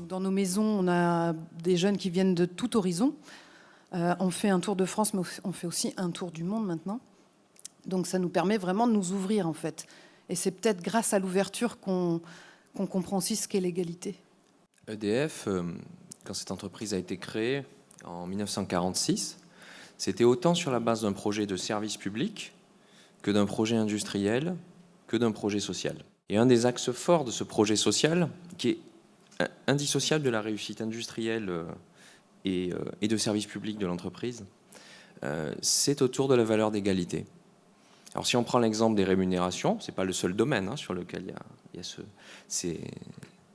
dans nos maisons, on a des jeunes qui viennent de tout horizon. On fait un tour de France, mais on fait aussi un tour du monde maintenant. Donc ça nous permet vraiment de nous ouvrir, en fait. Et c'est peut-être grâce à l'ouverture qu'on comprend aussi ce qu'est l'égalité. EDF, quand cette entreprise a été créée en 1946, c'était autant sur la base d'un projet de service public que d'un projet industriel, que d'un projet social. Et un des axes forts de ce projet social, qui est indissociable de la réussite industrielle et de service public de l'entreprise, c'est autour de la valeur d'égalité. Alors si on prend l'exemple des rémunérations, ce n'est pas le seul domaine sur lequel il y a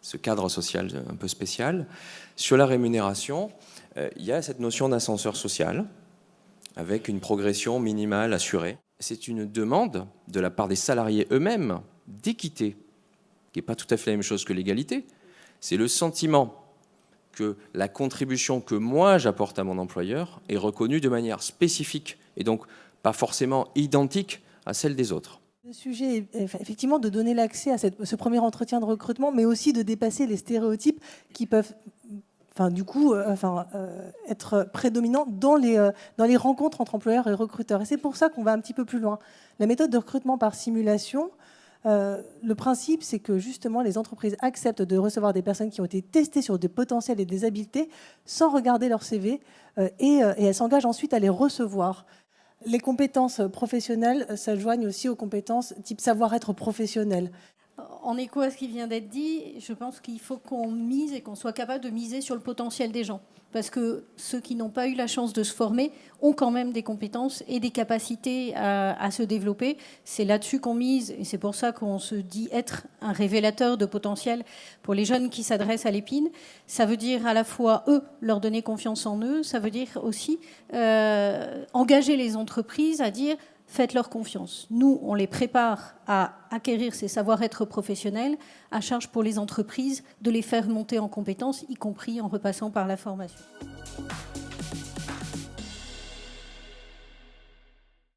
ce cadre social un peu spécial. Sur la rémunération, il y a cette notion d'ascenseur social, avec une progression minimale assurée. C'est une demande de la part des salariés eux-mêmes d'équité, qui n'est pas tout à fait la même chose que l'égalité. C'est le sentiment que la contribution que moi j'apporte à mon employeur est reconnue de manière spécifique et donc pas forcément identique à celle des autres. Le sujet est effectivement de donner l'accès à ce premier entretien de recrutement, mais aussi de dépasser les stéréotypes qui peuvent être prédominants dans les rencontres entre employeurs et recruteurs. Et c'est pour ça qu'on va un petit peu plus loin. La méthode de recrutement par simulation, le principe, c'est que justement les entreprises acceptent de recevoir des personnes qui ont été testées sur des potentiels et des habiletés sans regarder leur CV et elles s'engagent ensuite à les recevoir. Les compétences professionnelles s'adjoignent aussi aux compétences type savoir-être professionnel. En écho à ce qui vient d'être dit, je pense qu'il faut qu'on mise et qu'on soit capable de miser sur le potentiel des gens. Parce que ceux qui n'ont pas eu la chance de se former ont quand même des compétences et des capacités à se développer. C'est là-dessus qu'on mise et c'est pour ça qu'on se dit être un révélateur de potentiel pour les jeunes qui s'adressent à l'épine. Ça veut dire à la fois, eux, leur donner confiance en eux. Ça veut dire aussi engager les entreprises à dire faites-leur confiance. Nous, on les prépare à acquérir ces savoir-être professionnels, à charge pour les entreprises de les faire monter en compétences, y compris en repassant par la formation.